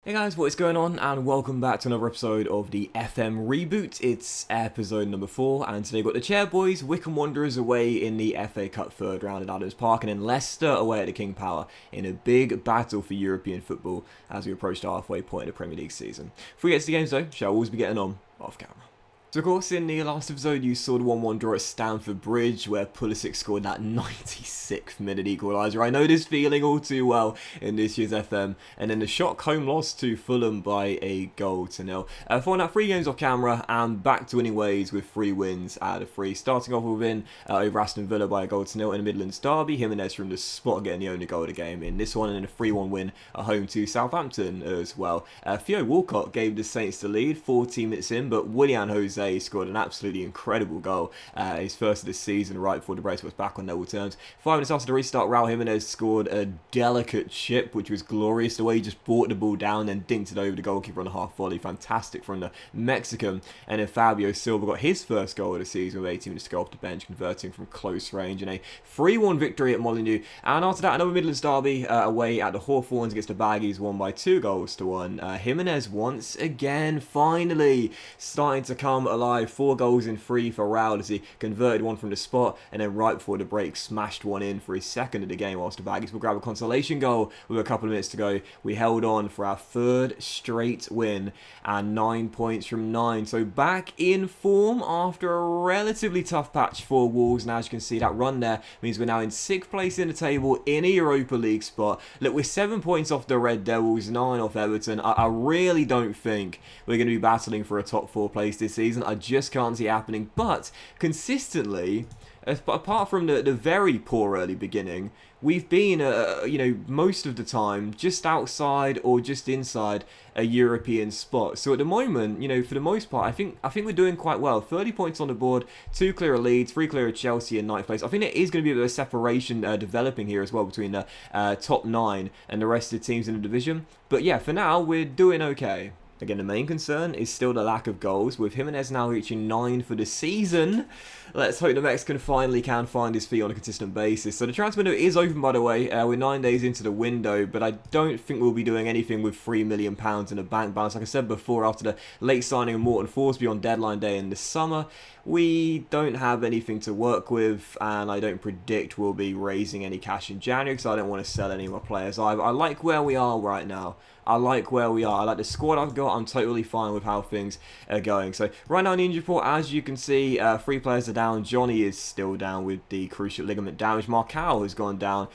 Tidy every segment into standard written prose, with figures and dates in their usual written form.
Hey guys, what is going on, and welcome back to another episode of the FM Reboot. It's episode number 4, and today we've got the Chair Boys, Wycombe Wanderers away in the FA Cup third round at Adams Park, and then Leicester away at the King Power in a big battle for European football as we approach the halfway point of the Premier League season. Before we get to the games though, shall always be getting on off camera. So of course, in the last episode you saw the 1-1 draw at Stamford Bridge where Pulisic scored that 96th minute equaliser. I know this feeling all too well in this year's FM. And then the shock home loss to Fulham by a goal to nil. Following that 3 games off camera and back to winning ways with 3 wins out of 3. Starting off with a win over Aston Villa by a goal to nil in the Midlands derby. Jimenez from the spot getting the only goal of the game in this one, and then a 3-1 win at home to Southampton as well. Theo Walcott gave the Saints the lead 14 minutes in, but Willian Jose scored an absolutely incredible goal, his first of the season, right before the brace was back on level terms. 5 minutes after the restart, Raul Jimenez scored a delicate chip, which was glorious. The way he just brought the ball down and dinked it over the goalkeeper on a half volley, fantastic from the Mexican. And then Fabio Silva got his first goal of the season with 18 minutes to go off the bench, converting from close range in a 3-1 victory at Molineux. And after that, another Midlands derby away at the Hawthorns against the Baggies, won by 2 goals to 1. Jimenez once again, finally starting to come alive. 4 goals in 3 for Raul as he converted one from the spot, and then right before the break smashed one in for his second of the game, whilst the Baggies will grab a consolation goal with a couple of minutes to go. We held on for our 3rd straight win and 9 points from 9. So back in form after a relatively tough patch for Wolves, and as you can see, that run there means we're now in 6th place in the table in a Europa League spot. Look, we're 7 points off the Red Devils, 9 off Everton. I really don't think we're going to be battling for a top 4 place this season. I just can't see it happening, but consistently, apart from the very poor early beginning, we've been, most of the time just outside or just inside a European spot. So at the moment, for the most part, I think we're doing quite well. 30 points on the board, 2 clear of Leeds, 3 clear of Chelsea in 9th place. I think there is going to be a bit of a separation developing here as well between the top 9 and the rest of the teams in the division. But yeah, for now, we're doing okay. Again, the main concern is still the lack of goals, with Jimenez now reaching 9 for the season. Let's hope the Mexican finally can find his feet on a consistent basis. So the transfer window is open, by the way. We're 9 days into the window, but I don't think we'll be doing anything with £3 million in the bank balance. Like I said before, after the late signing of Morton Forsby on deadline day in the summer, we don't have anything to work with, and I don't predict we'll be raising any cash in January because I don't want to sell any of my players. I like where we are right now. I like where we are. I like the squad I've got. I'm totally fine with how things are going. So right now in the injury report, as you can see, 3 players are down. Johnny is still down with the cruciate ligament damage. Marcal has gone down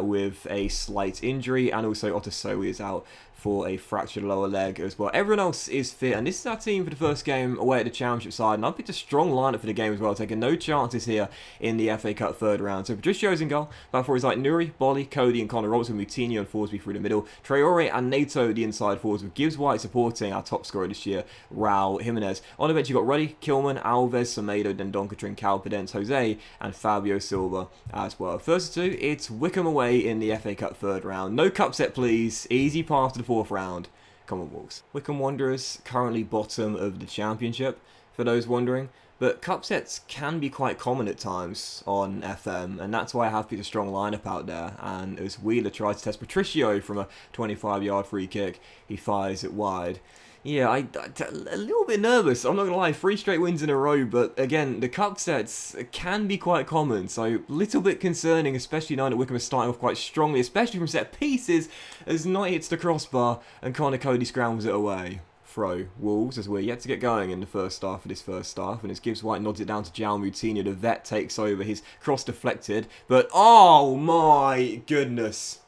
with a slight injury, and also Otasowi is out for a fractured lower leg as well. Everyone else is fit, and this is our team for the first game away at the Championship side, and I've picked a strong lineup for the game as well, taking no chances here in the FA Cup third round. So Patricio's in goal, back four is like Nuri, Bolly, Cody and Connor Robertson, Moutinho and Forsby through the middle, Traore and Nato the inside forwards, with Gibbs White supporting our top scorer this year, Raul Jimenez. On the bench you've got Ruddy, Kilman, Alves, Semedo, Dendonka, Trincao, Pedence, Jose and Fabio Silva as well. First 2, it's Wycombe away in the FA Cup third round. No cup set please, easy path to the 4th round. Come on, Wolves. Wycombe Wanderers currently bottom of the Championship, for those wondering. But cup sets can be quite common at times on FM, and that's why I have picked a strong lineup out there. And as Wheeler tries to test Patricio from a 25-yard free kick, he fires it wide. Yeah, a little bit nervous, I'm not going to lie, 3 straight wins in a row, but again, the cup sets can be quite common, so a little bit concerning, especially now that Wycombe is starting off quite strongly, especially from set pieces, as Knight hits the crossbar and Connor Cody scrambles it away. Throw Wolves as we're yet to get going in the first half of this first half, and as Gibbs White nods it down to João Moutinho, the vet takes over, his cross deflected, but oh my goodness,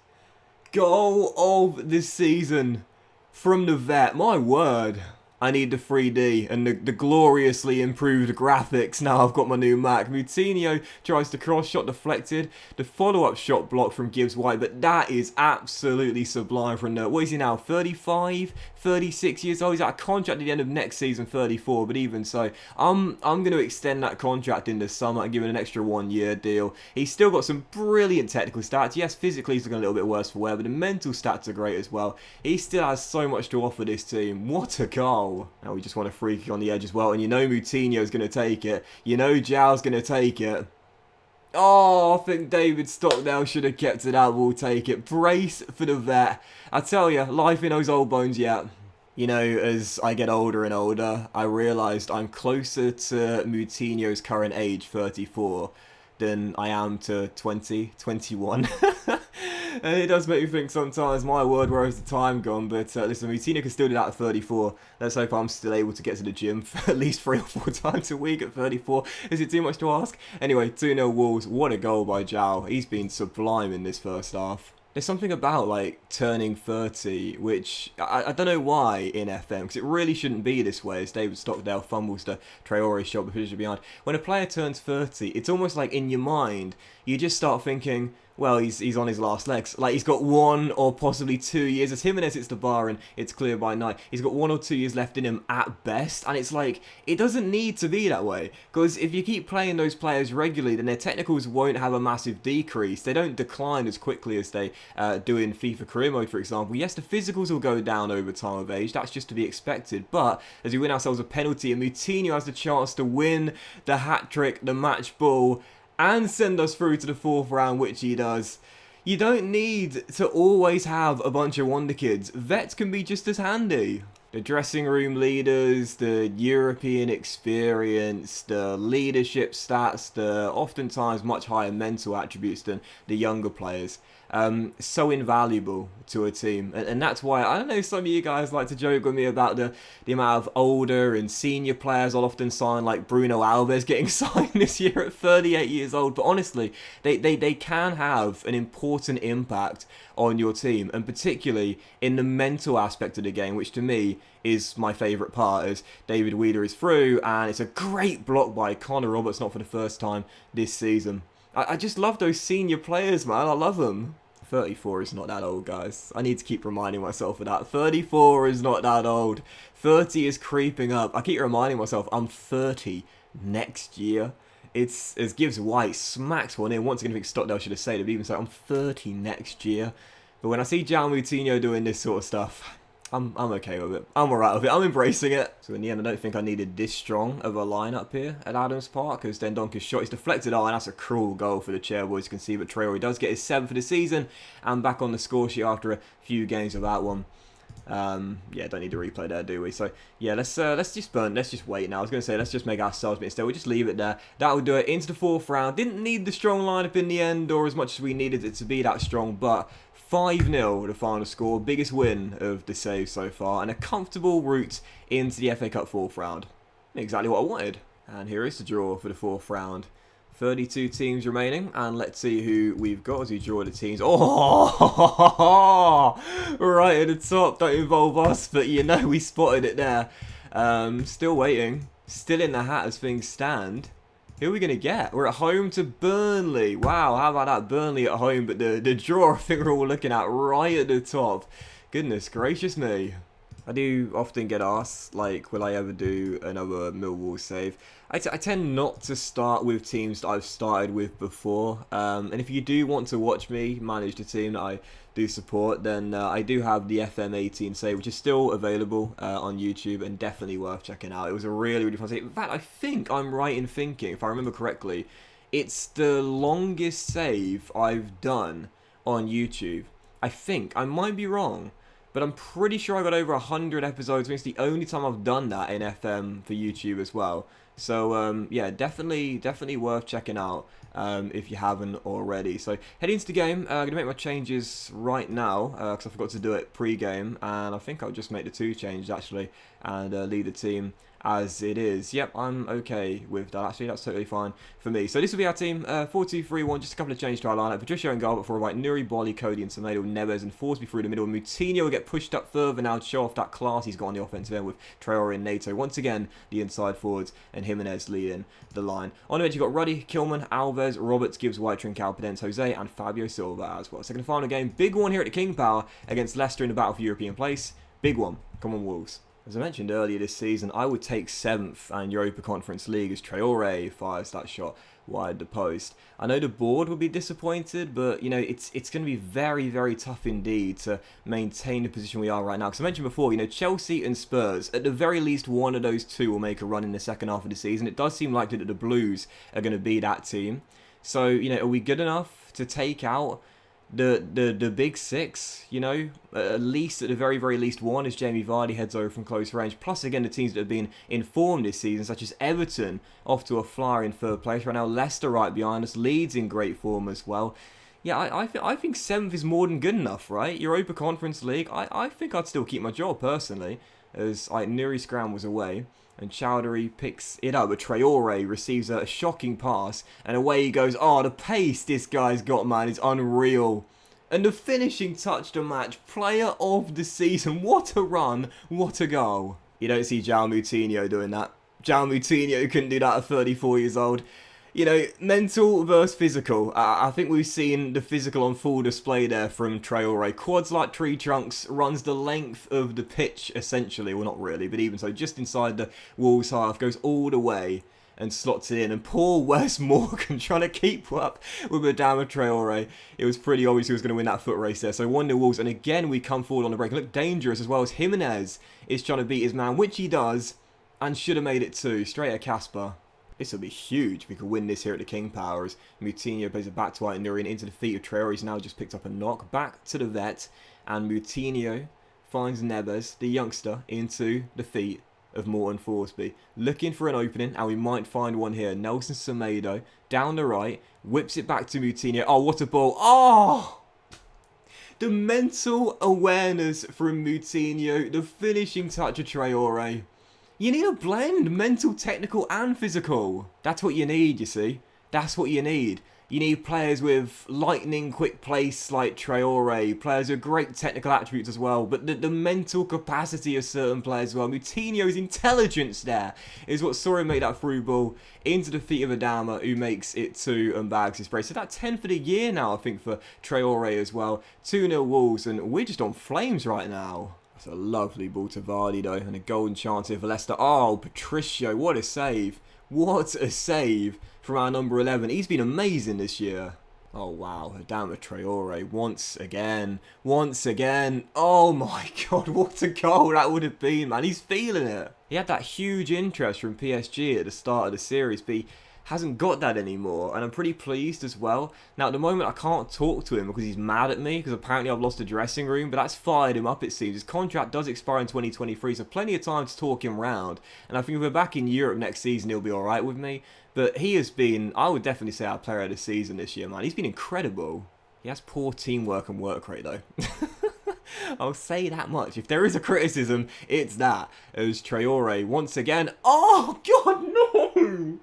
goal of this season from the vet, my word. I need the 3D and the gloriously improved graphics now I've got my new Mac. Moutinho tries to cross, shot deflected. The follow-up shot blocked from Gibbs White, but that is absolutely sublime from the, what is he now, 35, 36 years old? He's out of contract at the end of next season, 34, but even so, I'm going to extend that contract in the summer and give him an extra 1-year deal. He's still got some brilliant technical stats. Yes, physically he's looking a little bit worse for wear, but the mental stats are great as well. He still has so much to offer this team. What a goal. Now we just want a free kick on the edge as well, and you know Moutinho is going to take it. You know João's going to take it. Oh, I think David Stockdale should have kept it out. We'll take it. Brace for the vet. I tell you, life in those old bones yet. You know, as I get older and older, I realised I'm closer to Moutinho's current age, 34, than I am to 20, 21. And it does make me think sometimes, my word, where has the time gone? But listen, Moutinho can still do that at 34. Let's hope I'm still able to get to the gym for at least 3 or 4 times a week at 34. Is it too much to ask? Anyway, 2-0 Wolves. What a goal by Zhao. He's been sublime in this first half. There's something about, like, turning 30, which I don't know why in FM, because it really shouldn't be this way, as David Stockdale fumbles the Traore shot the position behind. When a player turns 30, it's almost like in your mind, you just start thinking, well, he's on his last legs. Like, he's got 1 or possibly 2 years. As Jimenez hits the bar and it's clear by night, he's got 1 or 2 years left in him at best. And it's like, it doesn't need to be that way. Because if you keep playing those players regularly, then their technicals won't have a massive decrease. They don't decline as quickly as they do in FIFA career mode, for example. Yes, the physicals will go down over time of age. That's just to be expected. But as we win ourselves a penalty and Moutinho has the chance to win the hat-trick, the match ball, and send us through to the 4th round, which he does. You don't need to always have a bunch of wonder kids. Vets can be just as handy. The dressing room leaders, the European experience, the leadership stats, the oftentimes much higher mental attributes than the younger players. So invaluable to a team. And that's why, I don't know, some of you guys like to joke with me about the amount of older and senior players I'll often sign, like Bruno Alves getting signed this year at 38 years old. But honestly, they can have an important impact on your team, and particularly in the mental aspect of the game, which to me is my favourite part, as David Wheeler is through, and it's a great block by Connor Roberts, not for the first time this season. I just love those senior players, man. I love them. 34 is not that old, guys. I need to keep reminding myself of that. 34 is not that old. 30 is creeping up. I keep reminding myself I'm 30 next year. It's as Gibbs White smacks one in. Once again, I think Stockdale should have said it, but even so, I'm 30 next year. But when I see João Moutinho doing this sort of stuff, I'm okay with it. I'm alright with it. I'm embracing it. So in the end, I don't think I needed this strong of a lineup here at Adams Park, because Dendonker's shot is deflected. Oh, and that's a cruel goal for the Chairboys. You can see, but Traore does get his 7th for the season and back on the score sheet after a few games without one. Yeah, don't need to replay there, do we? So yeah, let's just wait now. I was going to say let's just make ourselves, but instead we'll just leave it there. That will do it into the 4th round. Didn't need the strong lineup in the end, or as much as we needed it to be that strong, but 5-0 the final score, biggest win of the save so far, and a comfortable route into the FA Cup 4th round. Exactly what I wanted. And here is the draw for the 4th round. 32 teams remaining, and let's see who we've got as we draw the teams. Oh, right at the top, don't involve us, but you know we spotted it there. Still waiting, still in the hat as things stand. Who are we going to get? We're at home to Burnley. Wow, how about that? Burnley at home, but the draw I think we're all looking at right at the top. Goodness gracious me. I do often get asked, like, will I ever do another Millwall save? I tend not to start with teams that I've started with before. And if you do want to watch me manage the team that I do support, then I do have the FM18 save, which is still available on YouTube and definitely worth checking out. It was a really, really fun save. In fact, I think I'm right in thinking, if I remember correctly, it's the longest save I've done on YouTube. I think. I might be wrong. But I'm pretty sure I got over 100 episodes. It's the only time I've done that in FM for YouTube as well. So, yeah, definitely worth checking out if you haven't already. So, heading into the game, I'm going to make my changes right now because I forgot to do it pre-game. And I think I'll just make the 2 changes, actually, and leave the team as it is. Yep, I'm okay with that. Actually, that's totally fine for me. So this will be our team. 4-2-3-1, just a couple of changes to our lineup. Patricio and goal, but for a right, Nuri, Bolly, Cody, and Semedo, Neves, and Forsby through the middle. Moutinho will get pushed up further now to show off that class he's got on the offensive end with Traore and Nato. Once again, the inside forwards, and Jimenez leading the line. On the bench, you've got Ruddy, Kilman, Alves, Roberts, Gibbs, White, Trincao, Podence, Jose, and Fabio Silva as well. Second and final game, big one here at the King Power against Leicester in the battle for European place. Big one. Come on, Wolves. As I mentioned earlier this season, I would take 7th and Europa Conference League as Traore fires that shot wide the post. I know the board will be disappointed, but you know it's going to be very, very tough indeed to maintain the position we are right now. Because I mentioned before, you know, Chelsea and Spurs, at the very least one of those two will make a run in the second half of the season. It does seem likely that the Blues are going to be that team. So, are we good enough to take out the big six? At the very, very least one, as Jamie Vardy heads over from close range. Plus, again, the teams that have been informed this season, such as Everton, off to a flyer in third place right now. Leicester right behind us. Leeds in great form as well. Yeah, I think 7th is more than good enough, right? Europa Conference League, I think I'd still keep my job, personally, as Nuri Scram was away. And Chowdhury picks it up, but Traore receives a shocking pass, and away he goes. Oh, the pace this guy's got, man, is unreal. And the finishing touch to match, player of the season. What a run, what a goal. You don't see João Moutinho doing that. João Moutinho couldn't do that at 34 years old. Mental versus physical. I think we've seen the physical on full display there from Traore. Quads like tree trunks, runs the length of the pitch, essentially. Well, not really, but even so, just inside the Wolves half, goes all the way and slots it in. And poor Wes Morgan trying to keep up with Adama Traore. It was pretty obvious he was going to win that foot race there. So 1-0 Wolves, and again we come forward on the break. Look dangerous as well as Jimenez is trying to beat his man, which he does, and should have made it too. Straight at Casper. This will be huge if we could win this here at the King Power, as Moutinho plays it back to Nuri and into the feet of Traore. He's now just picked up a knock. Back to the vet, and Moutinho finds Neves, the youngster, into the feet of Morton Forsby. Looking for an opening, and we might find one here. Nelson Semedo, down the right, whips it back to Moutinho. Oh, what a ball. Oh! The mental awareness from Moutinho, the finishing touch of Traore. You need a blend, mental, technical and physical. That's what you need, you see. That's what you need. You need players with lightning quick pace like Traore, players with great technical attributes as well, but the mental capacity of certain players as well. Moutinho's intelligence there is what saw him make that through ball into the feet of Adama, who makes it 2 and bags his brace. So that's 10 for the year now, I think, for Traore as well. 2-0 Wolves, and we're just on flames right now. It's a lovely ball to Vardy though, and a golden chance here for Leicester. Oh, Patricio, what a save. What a save from our number 11. He's been amazing this year. Oh wow, Adama Traore once again. Once again. Oh my god, what a goal that would have been, man. He's feeling it. He had that huge interest from PSG at the start of the series, but he hasn't got that anymore, and I'm pretty pleased as well. Now at the moment I can't talk to him because he's mad at me, because apparently I've lost the dressing room, but that's fired him up, it seems. His contract does expire in 2023, so plenty of time to talk him round, and I think if we're back in Europe next season he'll be alright with me. But he has been, I would definitely say, our player of the season this year, man. He's been incredible. He has poor teamwork and work rate though. I'll say that much. If there is a criticism, it's that. As Traore once again. Oh god, no!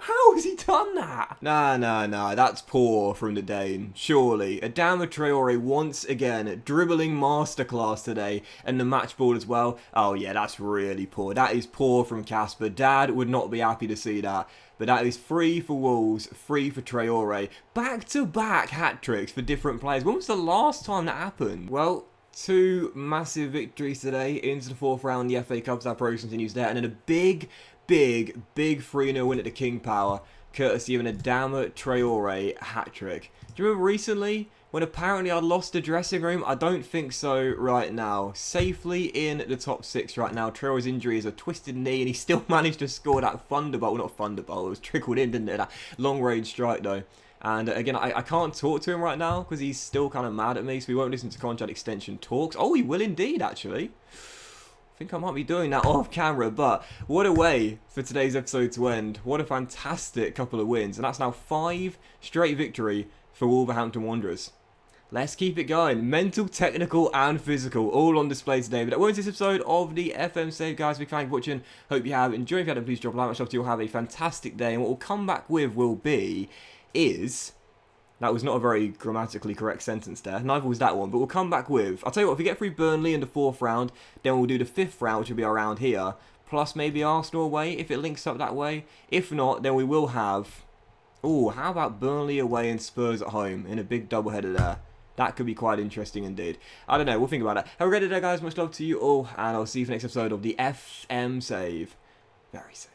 How has he done that? Nah, that's poor from the Dane, surely. Adama Traore once again, dribbling masterclass today, and the match ball as well. Oh yeah, that's really poor. That is poor from Casper. Dad would not be happy to see that. But that is 3 for Wolves, 3 for Traore. Back-to-back hat-tricks for different players. When was the last time that happened? Well, 2 massive victories today into the 4th round. The FA Cup, that progress continues there. And then a big 3-0 win at the King Power, courtesy of an Adama Traore hat-trick. Do you remember recently when apparently I'd lost the dressing room? I don't think so right now. Safely in the top 6 right now. Traore's injury is a twisted knee, and he still managed to score that thunderbolt. Well, not thunderbolt, it was trickled in, didn't it? That long-range strike though. And again, I can't talk to him right now because he's still kind of mad at me, so we won't listen to contract extension talks. Oh, he will indeed, actually. I think I might be doing that off camera, but what a way for today's episode to end. What a fantastic couple of wins, and that's now 5 straight victory for Wolverhampton Wanderers. Let's keep it going. Mental, technical and physical, all on display today. But that was this episode of the FM Save, guys. Big thank you for watching. Hope you have enjoyed. If you haven't, please drop a like. Much love to you. Have a fantastic day, and what we'll come back with will be that was not a very grammatically correct sentence there. Neither was that one. But we'll come back with, I'll tell you what, if we get through Burnley in the 4th round, then we'll do the 5th round, which will be around here. Plus maybe Arsenal away, if it links up that way. If not, then we will have, oh, how about Burnley away and Spurs at home in a big doubleheader there. That could be quite interesting indeed. I don't know, we'll think about it. Have a great day, guys. Much love to you all, and I'll see you for the next episode of the FM Save very soon.